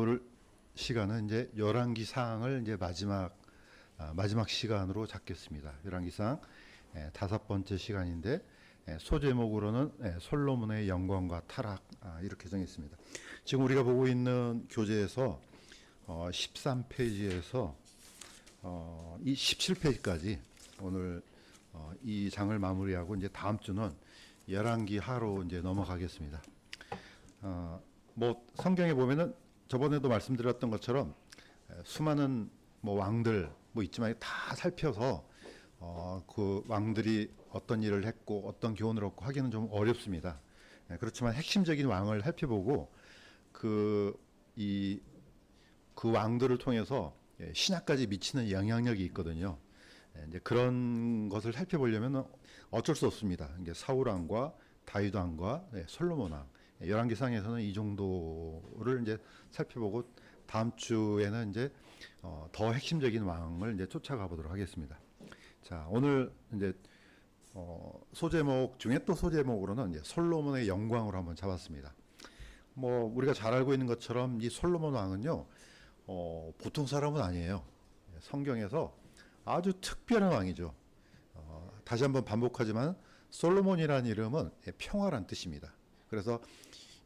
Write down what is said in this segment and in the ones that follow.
오늘 시간은 이제 열왕기상을 이제 마지막 시간으로 잡겠습니다. 열왕기상 다섯 번째 시간인데 소제목으로는 솔로몬의 영광과 타락 이렇게 정했습니다. 지금 우리가 보고 있는 교재에서 13페이지에서 이 17페이지까지 오늘 이 장을 마무리하고 이제 다음 주는 열왕기하로 이제 넘어가겠습니다. 뭐 성경에 보면은 저번에도 말씀드렸던 것처럼 수많은 뭐 왕들 뭐 있지만 다 살펴서 그 왕들이 어떤 일을 했고 어떤 교훈을 얻고 하기는 좀 어렵습니다. 그렇지만 핵심적인 왕을 살펴보고 그 왕들을 통해서 신약까지 미치는 영향력이 있거든요. 이제 그런 것을 살펴보려면 어쩔 수 없습니다. 이게 사울 왕과 다윗 왕과 솔로몬 왕. 열왕기상에서는 이 정도를 이제 살펴보고 다음 주에는 이제 더 핵심적인 왕을 이제 쫓아가 보도록 하겠습니다. 자, 오늘 이제 소제목 중에 또 소제목으로는 이제 솔로몬의 영광으로 한번 잡았습니다. 뭐 우리가 잘 알고 있는 것처럼 이 솔로몬 왕은요, 보통 사람은 아니에요. 성경에서 아주 특별한 왕이죠. 다시 한번 반복하지만 솔로몬이라는 이름은 평화란 뜻입니다. 그래서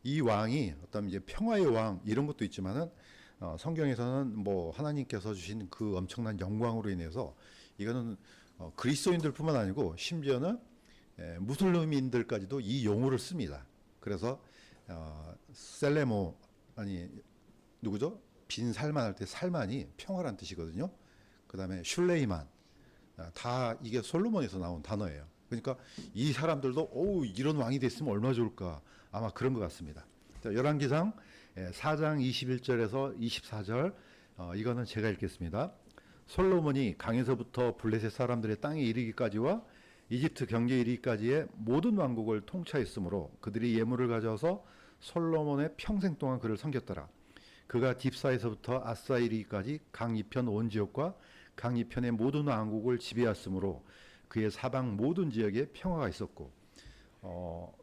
이 왕이 어떤 이제 평화의 왕 이런 것도 있지만은 성경에서는 뭐 하나님께서 주신 그 엄청난 영광으로 인해서 이거는 그리스도인들뿐만 아니고 심지어는 무슬림인들까지도 이 용어를 씁니다. 그래서 셀레모 아니 누구죠? 빈 살만 할 때 살만이 평화란 뜻이거든요. 그다음에 슐레이만 다 이게 솔로몬에서 나온 단어예요. 그러니까 이 사람들도 이런 왕이 됐으면 얼마나 좋을까 아마 그런 것 같습니다. 열왕기상 4장 21절에서 24절 이거는 제가 읽겠습니다. 솔로몬이 강에서부터 블레셋 사람들의 땅에 이르기까지와 이집트 경계에 이르기까지의 모든 왕국을 통치하였으므로 그들이 예물을 가져와서 솔로몬의 평생 동안 그를 섬겼더라. 그가 딥사에서부터 아싸 이르기까지 강 이편 온 지역과 강 이편의 모든 왕국을 지배하였으므로 그의 사방 모든 지역에 평화가 있었고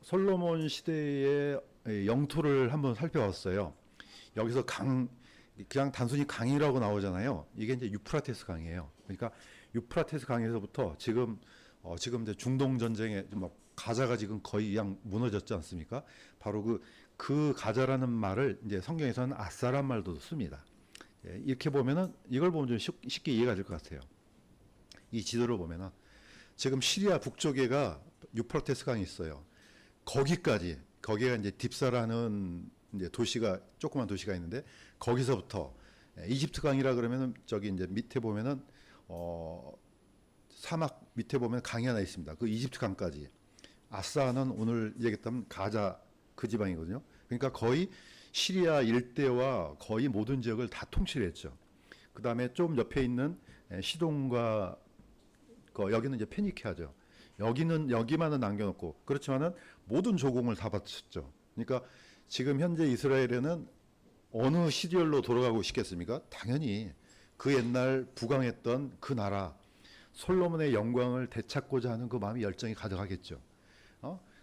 솔로몬 시대의 영토를 한번 살펴봤어요. 여기서 그냥 단순히 강이라고 나오잖아요. 이게 이제 유프라테스 강이에요. 그러니까 유프라테스 강에서부터 지금 이제 중동 전쟁에 뭐 가자가 지금 거의 그냥 무너졌지 않습니까? 바로 그 가자라는 말을 이제 성경에서는 아싸란 말도 씁니다. 이렇게 보면은 이걸 보면 좀 쉽게 이해가 될 것 같아요. 이 지도를 보면은 지금 시리아 북쪽에가 유프라테스 강이 있어요. 거기가 이제 딥사라는 이제 조그만 도시가 있는데 거기서부터 이집트 강이라 그러면은 저기 이제 밑에 보면은 사막 밑에 보면 강이 하나 있습니다. 그 이집트 강까지. 아싸는 오늘 얘기했다면 가자 그 지방이거든요. 그러니까 거의 시리아 일대와 거의 모든 지역을 다 통치를 했죠. 그 다음에 좀 옆에 있는 시돈과 여기는 이제 페니키아죠. 여기만은 남겨놓고 그렇지만은 모든 조공을 다 바쳤죠. 그러니까 지금 현재 이스라엘에는 어느 시리얼로 돌아가고 싶겠습니까? 당연히 그 옛날 부강했던 그 나라 솔로몬의 영광을 되찾고자 하는 그 마음이 열정이 가득하겠죠.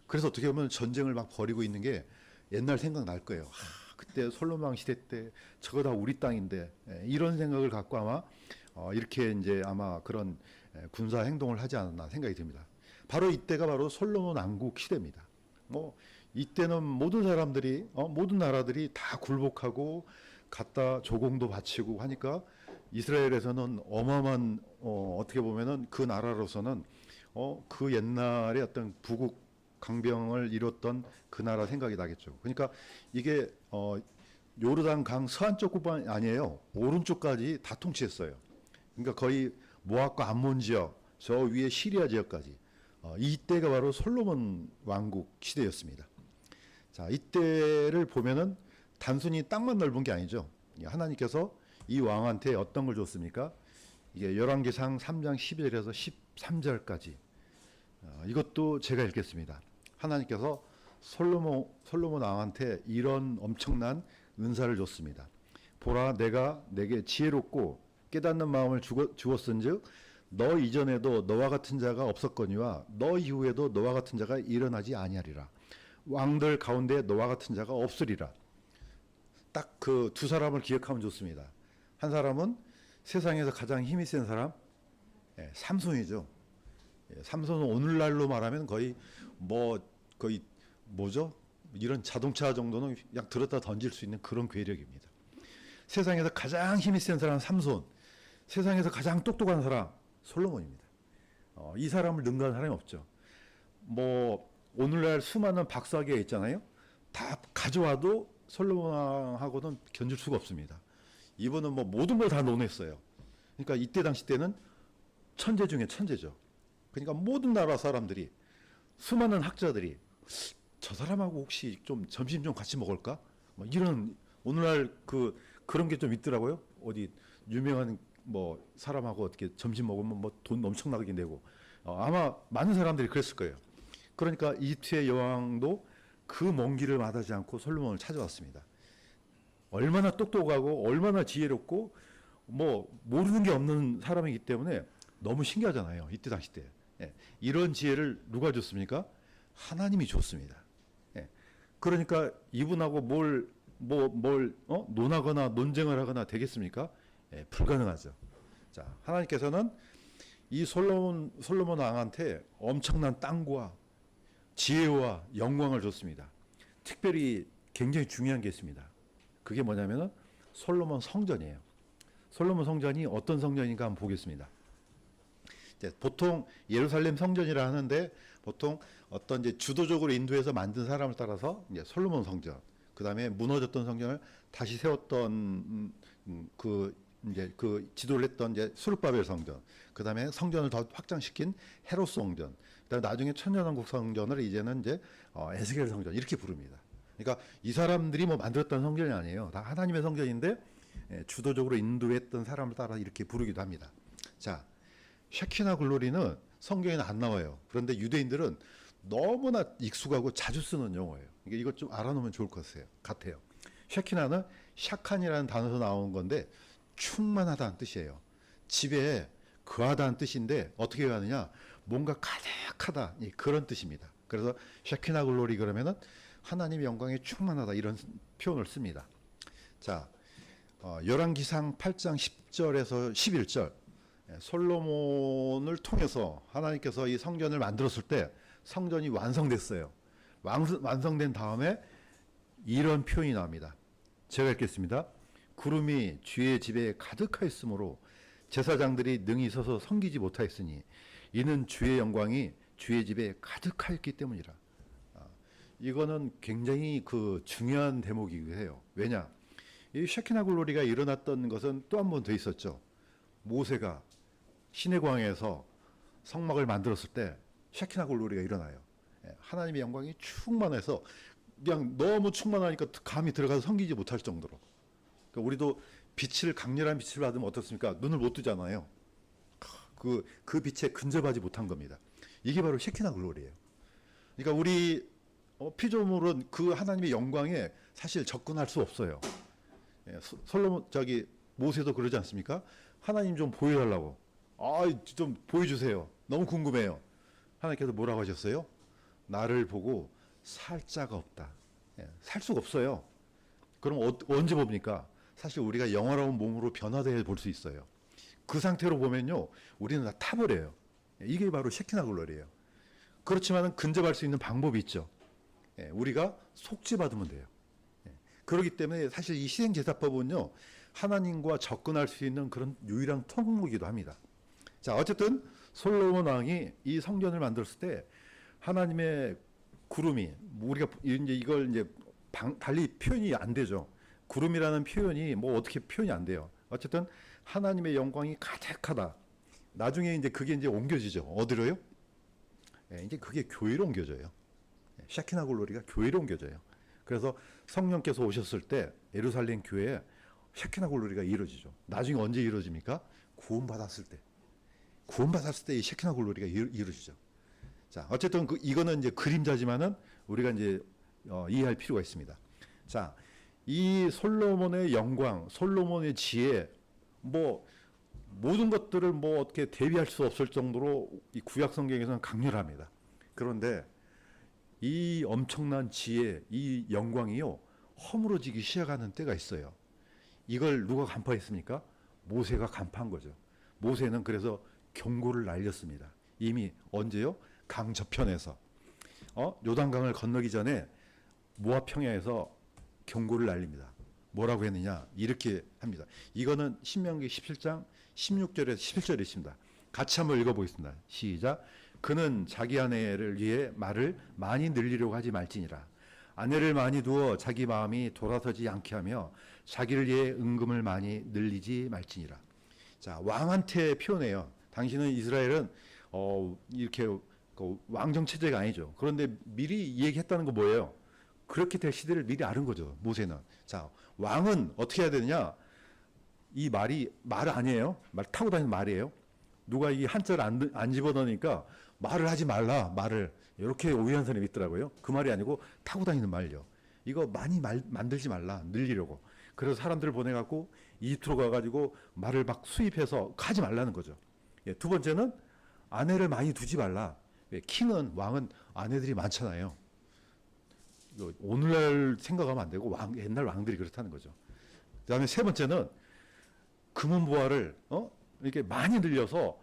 그래서 어떻게 보면 전쟁을 막 벌이고 있는 게 옛날 생각날 거예요. 그때 솔로몬 시대 때 저거 다 우리 땅인데 이런 생각을 갖고 아마 이렇게 이제 아마 그런 군사 행동을 하지 않았나 생각이 듭니다. 바로 이때가 바로 솔로몬 왕국 시대입니다. 뭐 이때는 모든 사람들이 모든 나라들이 다 굴복하고 갖다 조공도 바치고 하니까 이스라엘에서는 어마어마한 어떻게 보면은 그 나라로서는 그 옛날에 어떤 부국 강병을 이뤘던 그 나라 생각이 나겠죠. 그러니까 이게 요르단 강 서안쪽뿐만 아니에요. 오른쪽까지 다 통치했어요. 그러니까 거의 모압과 암몬 지역, 저 위에 시리아 지역까지. 이때가 바로 솔로몬 왕국 시대였습니다. 자, 이때를 보면은 단순히 땅만 넓은 게 아니죠. 하나님께서 이 왕한테 어떤 걸 줬습니까? 이게 열왕기상 3장 12절에서 13절까지. 이것도 제가 읽겠습니다. 하나님께서 솔로몬 왕한테 이런 엄청난 은사를 줬습니다. 보라, 내가 내게 지혜롭고 깨닫는 마음을 주었은즉 너 이전에도 너와 같은 자가 없었거니와 너 이후에도 너와 같은 자가 일어나지 아니하리라. 왕들 가운데 너와 같은 자가 없으리라. 딱 그 두 사람을 기억하면 좋습니다. 한 사람은 세상에서 가장 힘이 센 사람, 삼손이죠. 삼손은 오늘날로 말하면 거의 거의 뭐죠? 이런 자동차 정도는 그냥 들었다 던질 수 있는 그런 괴력입니다. 세상에서 가장 힘이 센 사람 삼손, 세상에서 가장 똑똑한 사람 솔로몬입니다. 이 사람을 능가하는 사람이 없죠. 오늘날 수많은 박사기가 있잖아요. 다 가져와도 솔로몬 왕하고는 견줄 수가 없습니다. 이분은 모든 걸 다 논했어요. 그러니까 이때 당시 때는 천재 중에 천재죠. 그러니까 모든 나라 사람들이, 수많은 학자들이 저 사람하고 혹시 좀 점심 좀 같이 먹을까? 이런 오늘날 그런 게 좀 있더라고요. 어디 유명한 사람하고 어떻게 점심 먹으면 돈 엄청나게 내고, 아마 많은 사람들이 그랬을 거예요. 그러니까 이집트의 여왕도 그 먼 길을 마다하지 않고 솔로몬을 찾아왔습니다. 얼마나 똑똑하고 얼마나 지혜롭고 모르는 게 없는 사람이기 때문에 너무 신기하잖아요. 이때 당시 때. 이런 지혜를 누가 줬습니까? 하나님이 줬습니다. 그러니까 이분하고 논하거나 논쟁을 하거나 되겠습니까? 불가능하죠. 자, 하나님께서는 이 솔로몬 왕한테 엄청난 땅과 지혜와 영광을 줬습니다. 특별히 굉장히 중요한 게 있습니다. 그게 뭐냐면은 솔로몬 성전이에요. 솔로몬 성전이 어떤 성전인가 한번 보겠습니다. 보통 예루살렘 성전이라 하는데, 보통 어떤 이제 주도적으로 인도해서 만든 사람을 따라서 이제 솔로몬 성전, 그 다음에 무너졌던 성전을 다시 세웠던 그 지도를 했던 이제 수르바벨 성전, 그 다음에 성전을 더 확장시킨 헤롯 성전, 그다음에 나중에 천년왕국 성전을 이제는 이제 에스겔 성전 이렇게 부릅니다. 그러니까 이 사람들이 만들었던 성전이 아니에요. 다 하나님의 성전인데 주도적으로 인도했던 사람을 따라 이렇게 부르기도 합니다. 자, 샤키나 글로리는 성경에는 안 나와요. 그런데 유대인들은 너무나 익숙하고 자주 쓰는 용어예요. 그러니까 이것 좀 알아놓으면 좋을 것 같아요. 샤키나는 샤칸이라는 단어에서 나온 건데 충만하다는 뜻이에요. 집에 거하다는 뜻인데 어떻게 가느냐? 뭔가 가득하다, 그런 뜻입니다. 그래서 샤키나 글로리 그러면은 하나님의 영광에 충만하다, 이런 표현을 씁니다. 자, 열왕기상 8장 10절에서 11절, 솔로몬을 통해서 하나님께서 이 성전을 만들었을 때 성전이 완성됐어요. 완성된 다음에 이런 표현이 나옵니다. 제가 읽겠습니다. 구름이 주의 집에 가득하였으므로 제사장들이 능히 서서 섬기지 못하였으니 이는 주의 영광이 주의 집에 가득하였기 때문이라. 이거는 굉장히 중요한 대목이기도 해요. 왜냐? 이 샤키나 글로리가 일어났던 것은 또 한 번 더 있었죠. 모세가 시내광에서 성막을 만들었을 때 샤키나 글로리가 일어나요. 하나님의 영광이 충만해서 그냥 너무 충만하니까 감히 들어가서 섬기지 못할 정도로. 그러니까 우리도 강렬한 빛을 받으면 어떻습니까? 눈을 못 뜨잖아요. 그 빛에 근접하지 못한 겁니다. 이게 바로 셰키나 글로리예요. 그러니까 우리 피조물은 그 하나님의 영광에 사실 접근할 수 없어요. 모세도 그러지 않습니까? 하나님 좀 보여달라고. 좀 보여주세요. 너무 궁금해요. 하나님께서 뭐라고 하셨어요? 나를 보고 살 자가 없다. 살 수가 없어요. 그럼 언제 봅니까? 사실 우리가 영화로운 몸으로 변화되어 볼 수 있어요. 그 상태로 보면요, 우리는 다 타버려요. 이게 바로 셰키나 글로리예요. 그렇지만 근접할 수 있는 방법이 있죠. 우리가 속죄받으면 돼요. 그렇기 때문에 사실 이 시행제사법은요, 하나님과 접근할 수 있는 그런 유일한 통로이기도 합니다. 자, 어쨌든 솔로몬 왕이 이 성전을 만들었을 때 하나님의 구름이, 우리가 이제 이걸 이제 달리 표현이 안 되죠. 구름이라는 표현이 어떻게 표현이 안 돼요. 어쨌든 하나님의 영광이 가득하다. 나중에 이제 그게 이제 옮겨지죠. 어디로요? 이제 그게 교회로 옮겨져요. 샤키나 글로리가 교회로 옮겨져요. 그래서 성령께서 오셨을 때 예루살렘 교회에 샤키나 글로리가 이루어지죠. 나중에 언제 이루어집니까? 구원받았을 때. 구원받았을 때 이 샤키나 글로리가 이루어지죠. 자, 어쨌든 이거는 이제 그림자지만은 우리가 이제 이해할 필요가 있습니다. 자, 이 솔로몬의 영광, 솔로몬의 지혜, 모든 것들을 어떻게 대비할 수 없을 정도로 이 구약 성경에서는 강렬합니다. 그런데 이 엄청난 지혜, 이 영광이요, 허물어지기 시작하는 때가 있어요. 이걸 누가 간파했습니까? 모세가 간파한 거죠. 모세는 그래서 경고를 날렸습니다. 이미 언제요? 강 저편에서 요단강을 건너기 전에 모압 평야에서 경고를 날립니다. 뭐라고 했느냐? 이렇게 합니다. 이거는 신명기 17장 16절에서 11절에 있습니다. 같이 한번 읽어보겠습니다. 시작. 그는 자기 아내를 위해 말을 많이 늘리려고 하지 말지니라. 아내를 많이 두어 자기 마음이 돌아서지 않게 하며 자기를 위해 은금을 많이 늘리지 말지니라. 자, 왕한테 표현해요. 당신은 이스라엘은 이렇게 왕정 체제가 아니죠. 그런데 미리 얘기했다는 거 뭐예요? 그렇게 될 시대를 미리 아는 거죠. 모세는. 자, 왕은 어떻게 해야 되느냐? 이 말이 말 아니에요. 말 타고 다니는 말이에요. 누가 이 한자를 안 집어넣으니까 말을 하지 말라. 말을 이렇게 오해한 사람이 있더라고요. 그 말이 아니고 타고 다니는 말요. 이거 많이 만들지 말라. 늘리려고. 그래서 사람들을 보내갖고 이집트로 가가지고 말을 막 수입해서 하지 말라는 거죠. 예, 두 번째는 아내를 많이 두지 말라. 예, 킹은 왕은 아내들이 많잖아요. 오늘날 생각하면 안 되고 옛날 왕들이 그렇다는 거죠. 그다음에 세 번째는 금은보화를 이렇게 많이 늘려서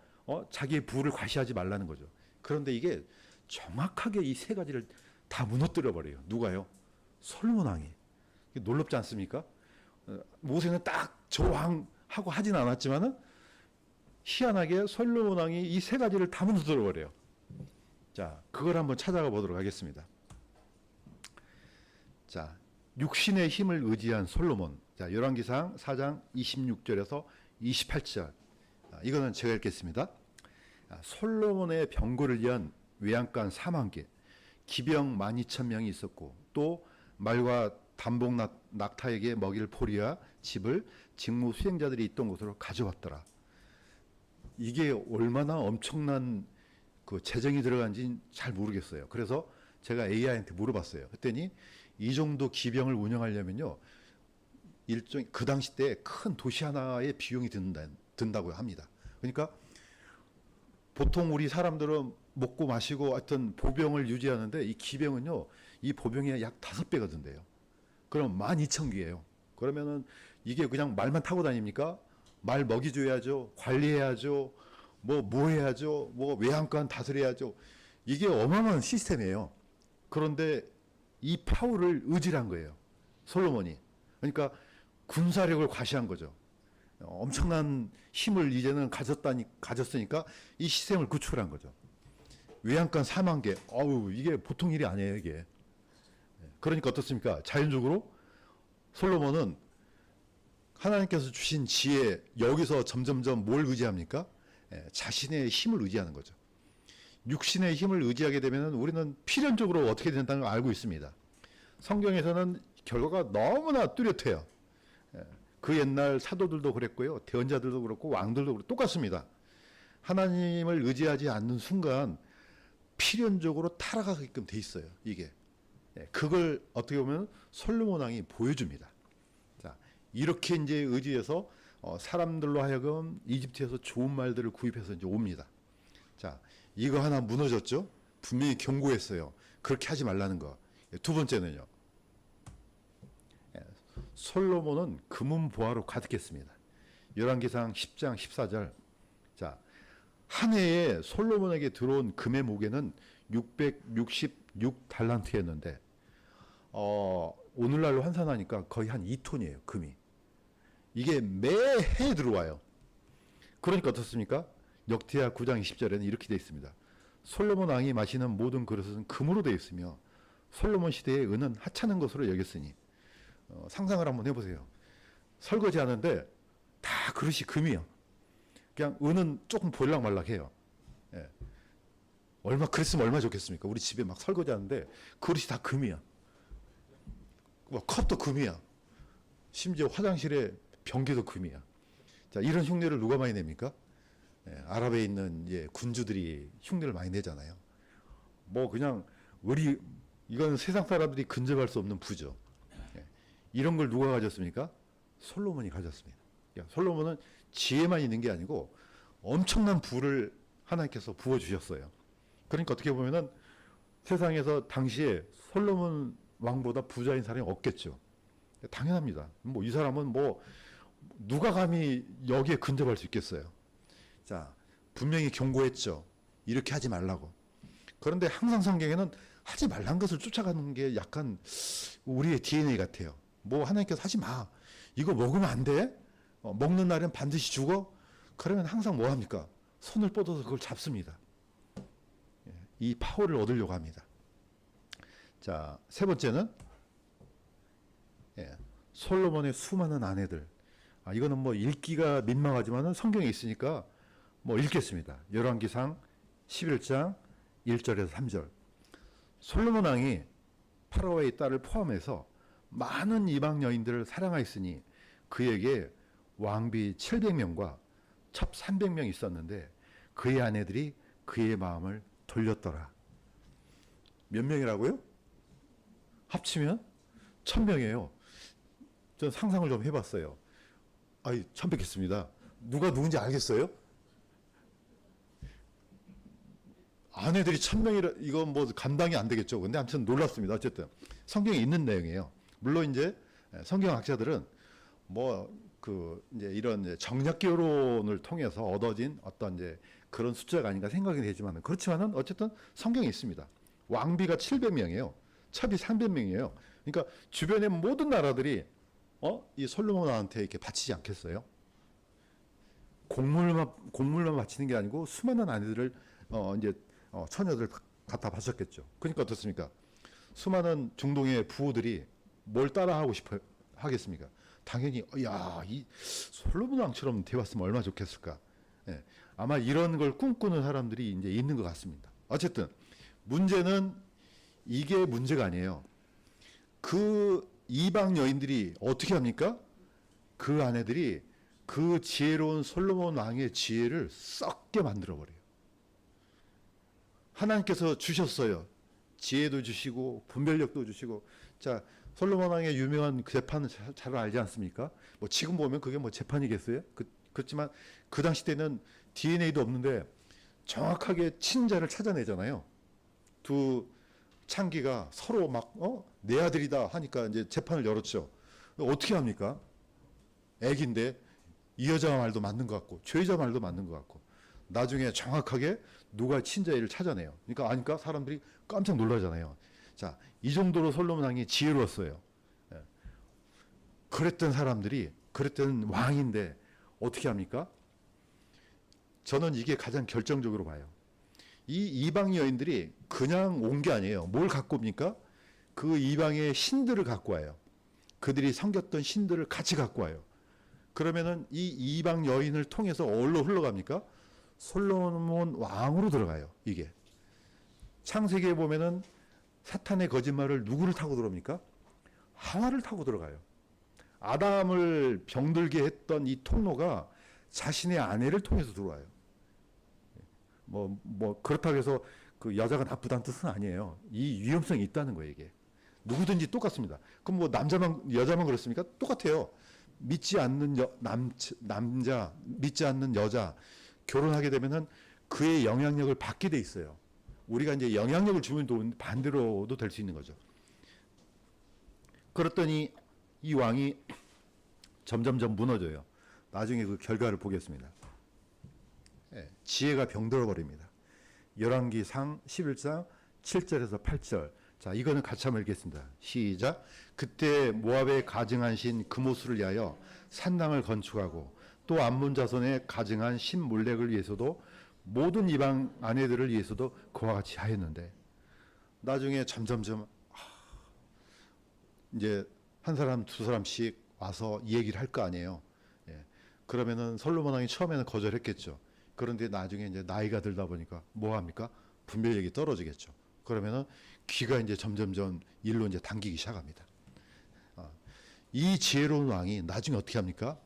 자기의 부를 과시하지 말라는 거죠. 그런데 이게 정확하게 이 세 가지를 다 무너뜨려 버려요. 누가요? 솔로몬 왕이. 놀랍지 않습니까? 모세는 딱 저 왕하고 하진 않았지만은 희한하게 솔로몬 왕이 이 세 가지를 다 무너뜨려 버려요. 자, 그걸 한번 찾아가 보도록 하겠습니다. 자, 육신의 힘을 의지한 솔로몬. 자, 열왕기상 4장 26절에서 28절. 이거는 제가 읽겠습니다. 솔로몬의 병거를 위한 외양간 4만 개, 기병 12,000명이 있었고 또 말과 단복 낙타에게 먹일 포리와 집을 직무 수행자들이 있던 곳으로 가져왔더라. 이게 얼마나 엄청난 그 재정이 들어간지는 잘 모르겠어요. 그래서 제가 AI한테 물어봤어요. 그랬더니 이 정도 기병을 운영하려면요, 일종 그 당시 때 큰 도시 하나의 비용이 든다고 합니다. 그러니까 보통 우리 사람들은 먹고 마시고 하여튼 보병을 유지하는데 이 기병은요, 이 보병의 약 5배가 든대요. 그럼 12,000기예요. 그러면은 이게 그냥 말만 타고 다닙니까? 말 먹이 줘야죠, 관리해야죠, 뭐 해야죠, 뭐 외양간 다스려야죠. 이게 어마어마한 시스템이에요. 그런데 이 파워를 의지한 거예요, 솔로몬이. 그러니까 군사력을 과시한 거죠. 엄청난 힘을 이제는 가졌으니까 이 시스템을 구축한 거죠. 외양간 4만 개. 이게 보통 일이 아니에요, 이게. 그러니까 어떻습니까? 자연적으로 솔로몬은 하나님께서 주신 지혜, 여기서 점점점 뭘 의지합니까? 자신의 힘을 의지하는 거죠. 육신의 힘을 의지하게 되면 우리는 필연적으로 어떻게 된다는 걸 알고 있습니다. 성경에서는 결과가 너무나 뚜렷해요. 그 옛날 사도들도 그랬고요, 대언자들도 그렇고 왕들도 그렇고 똑같습니다. 하나님을 의지하지 않는 순간 필연적으로 타락하게끔 돼 있어요, 이게. 그걸 어떻게 보면 솔로몬 왕이 보여줍니다. 자, 이렇게 이제 의지해서 사람들로 하여금 이집트에서 좋은 말들을 구입해서 이제 옵니다. 자, 이거 하나 무너졌죠? 분명히 경고했어요. 그렇게 하지 말라는 거. 두 번째는요, 솔로몬은 금은보화로 가득했습니다. 열왕기상 10장 14절. 자, 한 해에 솔로몬에게 들어온 금의 무게는 666달란트였는데 오늘날로 환산하니까 거의 한 2톤이에요, 금이. 이게 매해 들어와요. 그러니까 어떻습니까? 역대하 9장 20절에는 이렇게 되어 있습니다. 솔로몬 왕이 마시는 모든 그릇은 금으로 되어 있으며 솔로몬 시대의 은은 하찮은 것으로 여겼으니. 상상을 한번 해보세요. 설거지 하는데 다 그릇이 금이야. 그냥 은은 조금 보일락말락해요. 예. 그랬으면 얼마나 좋겠습니까? 우리 집에 막 설거지 하는데 그릇이 다 금이야. 컵도 금이야. 심지어 화장실에 변기도 금이야. 자, 이런 흉내를 누가 많이 냅니까? 아랍에 있는 군주들이 흉내를 많이 내잖아요. 그냥 이건 세상 사람들이 근접할 수 없는 부죠. 이런 걸 누가 가졌습니까? 솔로몬이 가졌습니다. 솔로몬은 지혜만 있는 게 아니고 엄청난 부를 하나님께서 부어주셨어요. 그러니까 어떻게 보면은 세상에서 당시에 솔로몬 왕보다 부자인 사람이 없겠죠. 당연합니다. 뭐 이 사람은 뭐 누가 감히 여기에 근접할 수 있겠어요. 자, 분명히 경고했죠. 이렇게 하지 말라고. 그런데 항상 성경에는 하지 말란 것을 쫓아가는 게 약간 우리의 DNA 같아요. 뭐 하나님께서 하지 마. 이거 먹으면 안 돼. 먹는 날엔 반드시 죽어. 그러면 항상 뭐 합니까? 손을 뻗어서 그걸 잡습니다. 이 파워를 얻으려고 합니다. 자, 세 번째는 솔로몬의 수많은 아내들. 이거는 뭐 읽기가 민망하지만은 성경에 있으니까 뭐 읽겠습니다. 열왕기상 11장 1절에서 3절. 솔로몬 왕이 파라오의 딸을 포함해서 많은 이방 여인들을 사랑하였으니 그에게 왕비 700명과 첩 300명 있었는데 그의 아내들이 그의 마음을 돌렸더라. 몇 명이라고요? 합치면 1000명이에요. 전 상상을 좀 해봤어요. 처음 뵙겠습니다. 누가 누군지 알겠어요? 아내들이 1000명이라 이건 뭐 감당이 안 되겠죠. 근데 아무튼 놀랍습니다. 어쨌든 성경에 있는 내용이에요. 물론 이제 성경학자들은 이제 이런 정략 결혼을 통해서 얻어진 어떤 이제 그런 숫자가 아닌가 생각이 되지만은 그렇지만은 어쨌든 성경에 있습니다. 왕비가 700명이에요. 첩이 300명이에요. 그러니까 주변의 모든 나라들이 이 솔로몬 왕한테 이렇게 바치지 않겠어요? 곡물만 바치는 게 아니고 수많은 아내들을 처녀들 갖다 바쳤겠죠. 그러니까 어떻습니까? 수많은 중동의 부호들이 뭘 따라하고 싶어 하겠습니까? 당연히 이 솔로몬 왕처럼 되었으면 얼마나 좋겠을까. 아마 이런 걸 꿈꾸는 사람들이 이제 있는 것 같습니다. 어쨌든 문제는 이게 문제가 아니에요. 그 이방 여인들이 어떻게 합니까? 그 아내들이 그 지혜로운 솔로몬 왕의 지혜를 썩게 만들어 버려요. 하나님께서 주셨어요. 지혜도 주시고 분별력도 주시고. 자, 솔로몬 왕의 유명한 재판은 잘 알지 않습니까? 뭐 지금 보면 그게 뭐 재판이겠어요? 그렇지만 그 당시 때는 DNA도 없는데 정확하게 친자를 찾아내잖아요. 두 창기가 서로 막 내 아들이다 하니까 이제 재판을 열었죠. 어떻게 합니까? 애기인데 이 여자 말도 맞는 것 같고 죄자 말도 맞는 것 같고 나중에 정확하게 누가 친자를 찾아내요. 그러니까 아니까 사람들이 깜짝 놀라잖아요. 자, 이 정도로 솔로몬 왕이 지혜로웠어요. 그랬던 왕인데 어떻게 합니까? 저는 이게 가장 결정적으로 봐요. 이 이방 여인들이 그냥 온 게 아니에요. 뭘 갖고 옵니까? 그 이방의 신들을 갖고 와요. 그들이 섬겼던 신들을 같이 갖고 와요. 그러면은 이 이방 여인을 통해서 어디로 흘러갑니까? 솔로몬 왕으로 들어가요. 이게 창세기에 보면은 사탄의 거짓말을 누구를 타고 들어옵니까? 하와를 타고 들어가요. 아담을 병들게 했던 이 통로가 자신의 아내를 통해서 들어와요. 그렇다고 해서 그 여자가 나쁘다는 뜻은 아니에요. 이 위험성이 있다는 거예요, 이게. 누구든지 똑같습니다. 그럼 뭐 여자만 그렇습니까? 똑같아요. 믿지 않는 남자, 믿지 않는 여자, 결혼하게 되면은 그의 영향력을 받게 돼 있어요. 우리가 이제 영향력을 주면 반대로도 될 수 있는 거죠. 그랬더니 이 왕이 점점점 무너져요. 나중에 그 결과를 보겠습니다. 지혜가 병들어 버립니다. 열왕기상 11장 7절에서 8절. 자, 이거는 같이 한번 읽겠습니다. 시작. 그때 모압에 가증한 신 그모스를 위하여 산당을 건축하고 또 암몬 자손에 가증한 신 몰렉을 위해서도 모든 이방 아내들을 위해서도 그와 같이 하였는데 나중에 점점점 이제 한 사람 두 사람씩 와서 이 얘기를 할 거 아니에요. 그러면은 솔로몬 왕이 처음에는 거절했겠죠. 그런데 나중에 이제 나이가 들다 보니까 뭐 합니까? 분별력이 떨어지겠죠. 그러면은 귀가 이제 점점점 일로 이제 당기기 시작합니다. 이 지혜로운 왕이 나중에 어떻게 합니까?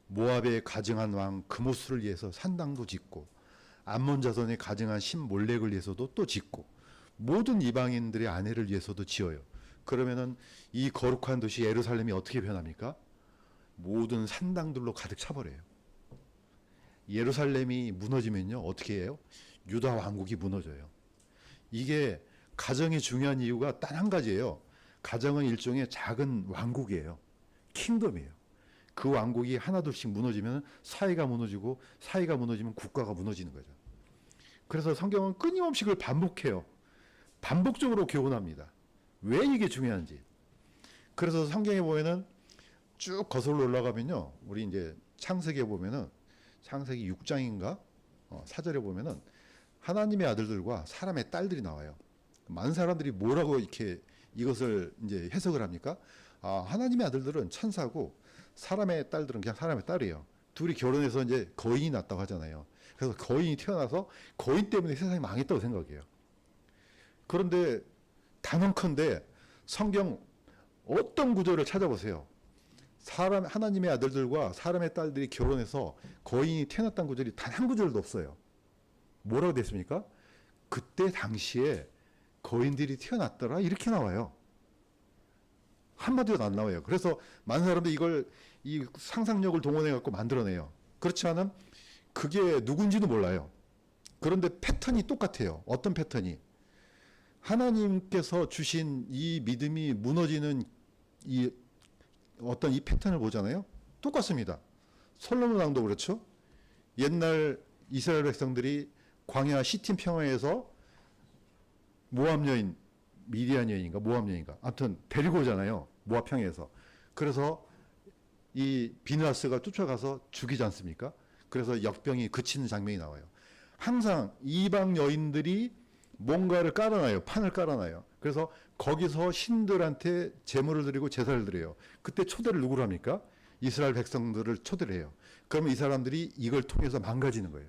모압에 가증한 왕 그모스를 위해서 산당도 짓고 암몬 자손에 가증한 신 몰렉을 위해서도 또 짓고 모든 이방인들의 아내를 위해서도 지어요. 그러면은 이 거룩한 도시 예루살렘이 어떻게 변합니까? 모든 산당들로 가득 차버려요. 예루살렘이 무너지면요 어떻게 해요? 유다 왕국이 무너져요. 이게 가정이 중요한 이유가 단 한 가지예요. 가정은 일종의 작은 왕국이에요. 킹덤이에요. 그 왕국이 하나둘씩 무너지면 사회가 무너지고 사회가 무너지면 국가가 무너지는 거죠. 그래서 성경은 끊임없이 그걸 반복해요. 반복적으로 교훈합니다. 왜 이게 중요한지. 그래서 성경에 보면은 쭉 거슬러 올라가면요. 우리 이제 창세기에 보면은 창세기 6장인가? 4절에 보면은 하나님의 아들들과 사람의 딸들이 나와요. 많은 사람들이 뭐라고 이렇게 이것을 이제 해석을 합니까? 아, 하나님의 아들들은 천사고 사람의 딸들은 그냥 사람의 딸이에요. 둘이 결혼해서 이제 거인이 났다고 하잖아요. 그래서 거인이 태어나서 거인 때문에 세상이 망했다고 생각해요. 그런데 단언컨대 성경 어떤 구절을 찾아보세요. 하나님의 아들들과 사람의 딸들이 결혼해서 거인이 태어났다는 구절이 단 한 구절도 없어요. 뭐라고 됐습니까? 그때 당시에 거인들이 태어났더라 이렇게 나와요. 한마디도 안 나와요. 그래서 많은 사람들이 이걸 이 상상력을 동원해 갖고 만들어내요. 그렇지 않으면 그게 누군지도 몰라요. 그런데 패턴이 똑같아요. 어떤 패턴이? 하나님께서 주신 이 믿음이 무너지는 이 어떤 이 패턴을 보잖아요. 똑같습니다. 솔로몬 왕도 그렇죠. 옛날 이스라엘 백성들이 광야 시팀 평화에서 모압 여인, 미디안 여인인가 모압 여인인가 아무튼 데리고 오잖아요. 모압 평야에서. 그래서 이 비느하스가 쫓아가서 죽이지 않습니까? 그래서 역병이 그치는 장면이 나와요. 항상 이방 여인들이 뭔가를 깔아놔요. 판을 깔아놔요. 그래서 거기서 신들한테 제물을 드리고 제사를 드려요. 그때 초대를 누구로 합니까? 이스라엘 백성들을 초대를 해요. 그러면 이 사람들이 이걸 통해서 망가지는 거예요.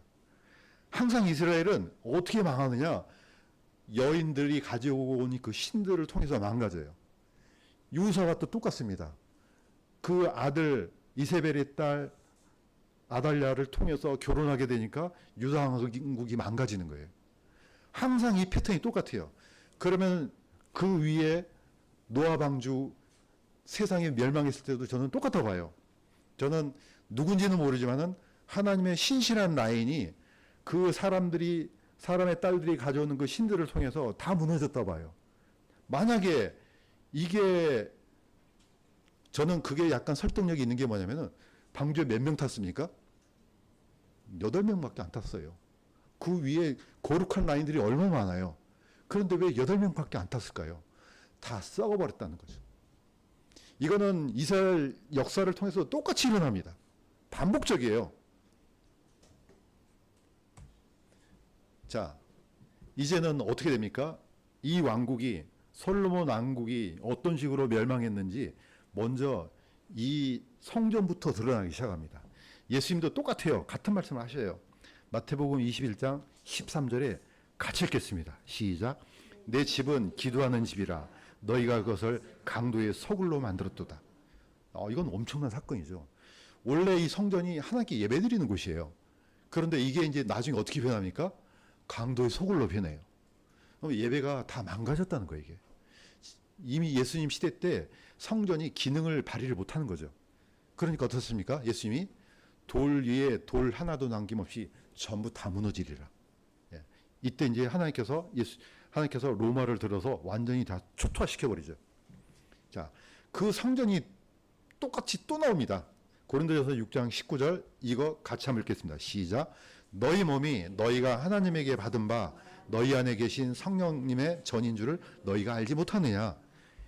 항상 이스라엘은 어떻게 망하느냐? 여인들이 가지고 온 그 신들을 통해서 망가져요. 유사가 또 똑같습니다. 그 아들 이세벨의 딸 아달랴를 통해서 결혼하게 되니까 유다 왕국이 망가지는 거예요. 항상 이 패턴이 똑같아요. 그러면 그 위에 노아 방주 세상이 멸망했을 때도 저는 똑같다고 봐요. 저는 누군지는 모르지만은 하나님의 신실한 라인이 그 사람의 딸들이 가져오는 그 신들을 통해서 다 무너졌다고 봐요. 만약에 이게 저는 그게 약간 설득력이 있는 게 뭐냐면은 방주에 몇 명 탔습니까? 8명밖에 안 탔어요. 그 위에 거룩한 라인들이 얼마나 많아요. 그런데 왜 8명밖에 안 탔을까요? 다 썩어버렸다는 거죠. 이거는 이스라엘 역사를 통해서 똑같이 일어납니다. 반복적이에요. 자, 이제는 어떻게 됩니까? 이 왕국이 솔로몬 왕국이 어떤 식으로 멸망했는지 먼저 이 성전부터 드러나기 시작합니다. 예수님도 똑같아요. 같은 말씀을 하셔요. 마태복음 21장 13절에 같이 읽겠습니다. 시작. 내 집은 기도하는 집이라 너희가 그것을 강도의 서굴로 만들었도다. 이건 엄청난 사건이죠. 원래 이 성전이 하나님께 예배드리는 곳이에요. 그런데 이게 이제 나중에 어떻게 변합니까? 강도의 서굴로 변해요. 그럼 예배가 다 망가졌다는 거예요, 이게. 이미 예수님 시대 때 성전이 기능을 발휘를 못하는 거죠. 그러니까 어떻습니까? 예수님이 돌 위에 돌 하나도 남김없이 전부 다 무너지리라. 예. 이때 이제 하나님께서 로마를 들어서 완전히 다 초토화시켜 버리죠. 자, 그 성전이 똑같이 또 나옵니다. 고린도전서 6장 19절 이거 같이 한번 읽겠습니다. 시작. 너희 몸이 너희가 하나님에게 받은 바 너희 안에 계신 성령님의 전인 줄을 너희가 알지 못하느냐.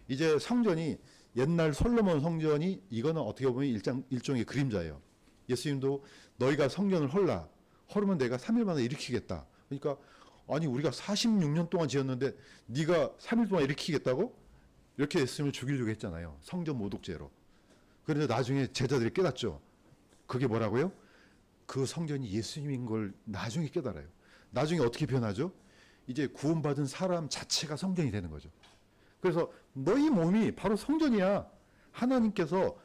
이제 성전이 옛날 솔로몬 성전이 이거는 어떻게 보면 일종의 그림자예요. 예수님도 너희가 성전을 헐으면 내가 3일 만에 일으키겠다. 그러니까 아니 우리가 46년 동안 지었는데 네가 3일 동안 일으키겠다고? 이렇게 예수님을 죽이려고 했잖아요. 성전 모독죄로. 그런데 나중에 제자들이 깨닫죠. 그게 뭐라고요? 그 성전이 예수님인 걸 나중에 깨달아요. 나중에 어떻게 변하죠? 이제 구원받은 사람 자체가 성전이 되는 거죠. 그래서 너희 몸이 바로 성전이야. 하나님께서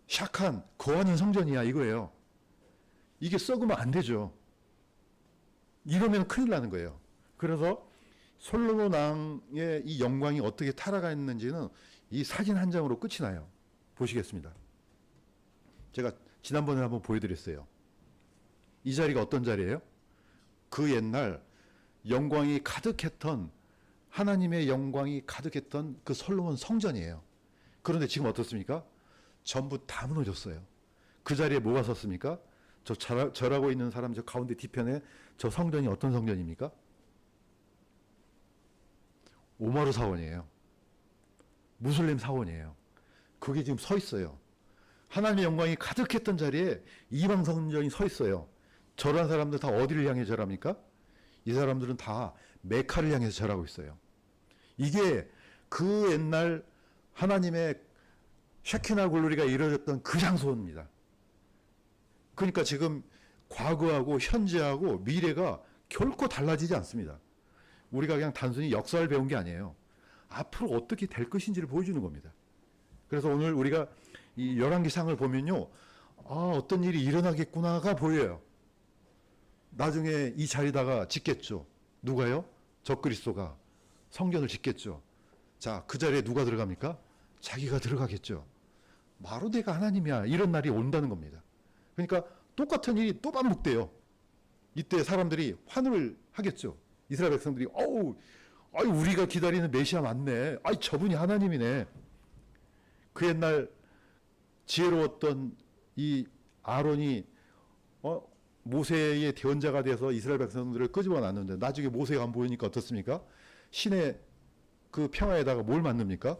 샥한 거하는 성전이야 이거예요. 이게 썩으면 안 되죠. 이러면 큰일 나는 거예요. 그래서 솔로몬 왕의 이 영광이 어떻게 타락했는지는 이 사진 한 장으로 끝이 나요. 보시겠습니다. 제가 지난번에 한번 보여드렸어요. 이 자리가 어떤 자리예요? 그 옛날 영광이 가득했던 하나님의 영광이 가득했던 그 솔로몬 성전이에요. 그런데 지금 어떻습니까? 전부 다 무너졌어요. 그 자리에 뭐가 섰습니까? 절하고 있는 사람 저 가운데 뒤편에 저 성전이 어떤 성전입니까? 오마르 사원이에요. 무슬림 사원이에요. 그게 지금 서 있어요. 하나님의 영광이 가득했던 자리에 이방 성전이 서 있어요. 절한 사람들 다 어디를 향해 절합니까? 이 사람들은 다 메카를 향해서 절하고 있어요. 이게 그 옛날 하나님의 샤키나 글로리가 이루어졌던 그 장소입니다. 그러니까 지금 과거하고 현재하고 미래가 결코 달라지지 않습니다. 우리가 그냥 단순히 역사를 배운 게 아니에요. 앞으로 어떻게 될 것인지를 보여주는 겁니다. 그래서 오늘 우리가 이 열왕기상을 보면요, 어떤 일이 일어나겠구나가 보여요. 나중에 이 자리다가 짓겠죠. 누가요? 적그리스도가 성전을 짓겠죠. 자, 그 자리에 누가 들어갑니까? 자기가 들어가겠죠. 바로 내가 하나님이야. 이런 날이 온다는 겁니다. 그러니까 똑같은 일이 또 반복돼요. 이때 사람들이 환호를 하겠죠. 이스라엘 백성들이 우리가 기다리는 메시아 맞네. 저분이 하나님이네. 그 옛날 지혜로웠던 이 아론이 모세의 대언자가 돼서 이스라엘 백성들을 끄집어 놨는데 나중에 모세가 안 보이니까 어떻습니까? 신의 그 평화에다가 뭘 만듭니까?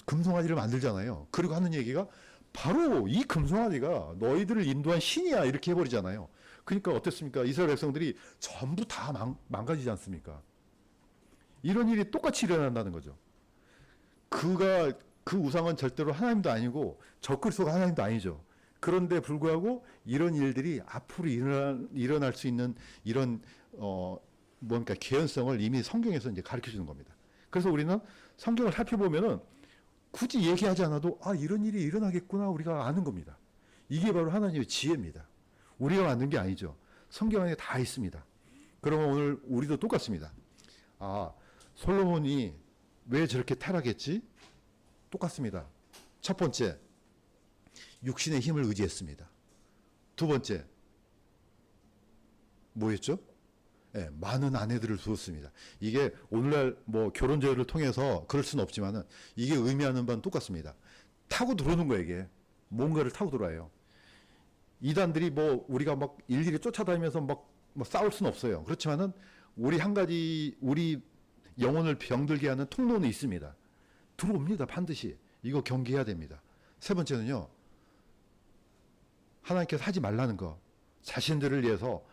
금송아지를 만들잖아요. 그리고 하는 얘기가 바로 이 금송아지가 너희들을 인도한 신이야 이렇게 해버리잖아요. 그러니까 어땠습니까? 이스라엘 백성들이 전부 다 망가지지 않습니까? 이런 일이 똑같이 일어난다는 거죠. 그 우상은 절대로 하나님도 아니고 적그리스도가 하나님도 아니죠. 그런데 불구하고 이런 일들이 앞으로 일어날 수 있는 이런 뭔가 개연성을 이미 성경에서 이제 가르쳐 주는 겁니다. 그래서 우리는 성경을 살펴보면은 굳이 얘기하지 않아도 이런 일이 일어나겠구나 우리가 아는 겁니다. 이게 바로 하나님의 지혜입니다. 우리가 만든 게 아니죠. 성경 안에 다 있습니다. 그러면 오늘 우리도 똑같습니다. 솔로몬이 왜 저렇게 타락했지? 똑같습니다. 첫 번째, 육신의 힘을 의지했습니다. 두 번째, 뭐였죠? 많은 아내들을 두었습니다. 이게 오늘날 뭐 결혼 제도를 통해서 그럴 수는 없지만은 이게 의미하는 바는 똑같습니다. 타고 들어오는 거예요, 이게. 뭔가를 타고 들어와요. 이단들이 우리가 막 일일이 쫓아다니면서 막 싸울 수는 없어요. 그렇지만은 우리 우리 영혼을 병들게 하는 통로는 있습니다. 들어옵니다, 반드시. 이거 경계해야 됩니다. 세 번째는요, 하나님께서 하지 말라는 거. 자신들을 위해서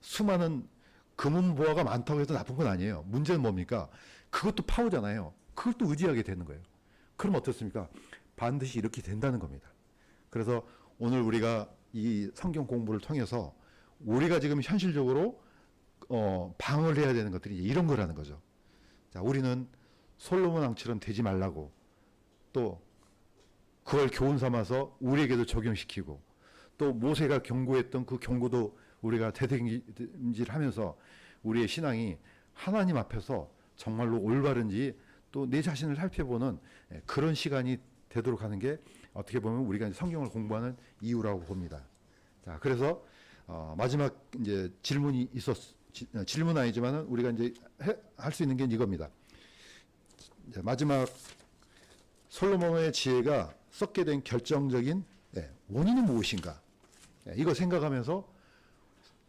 수많은 금은보화가 많다고 해서 나쁜 건 아니에요. 문제는 뭡니까? 그것도 파워잖아요. 그걸 또 의지하게 되는 거예요. 그럼 어떻습니까? 반드시 이렇게 된다는 겁니다. 그래서 오늘 우리가 이 성경 공부를 통해서 우리가 지금 현실적으로 방어를 해야 되는 것들이 이런 거라는 거죠. 자, 우리는 솔로몬 왕처럼 되지 말라고 또 그걸 교훈 삼아서 우리에게도 적용시키고 또 모세가 경고했던 그 경고도 우리가 되새김질하면서 우리의 신앙이 하나님 앞에서 정말로 올바른지 또 내 자신을 살펴보는 그런 시간이 되도록 하는 게 어떻게 보면 우리가 성경을 공부하는 이유라고 봅니다. 자, 그래서 마지막 이제 질문이 질문 아니지만은 우리가 이제 할 수 있는 게 이겁니다. 마지막 솔로몬의 지혜가 썩게 된 결정적인 원인은 무엇인가? 이거 생각하면서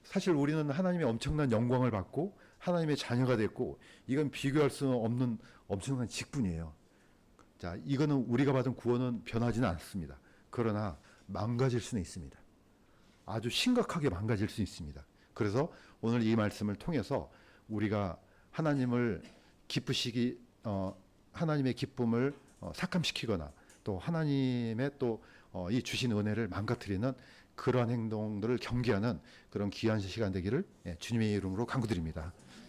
사실 우리는 하나님의 엄청난 영광을 받고 하나님의 자녀가 됐고 이건 비교할 수 없는 엄청난 직분이에요. 자, 이거는 우리가 받은 구원은 변하지는 않습니다. 그러나 망가질 수는 있습니다. 아주 심각하게 망가질 수 있습니다. 그래서 오늘 이 말씀을 통해서 우리가 하나님을 하나님의 기쁨을 삭감시키거나 또 하나님의 또 이 주신 은혜를 망가뜨리는 그러한 행동들을 경계하는 그런 귀한 시간 되기를 주님의 이름으로 간구드립니다.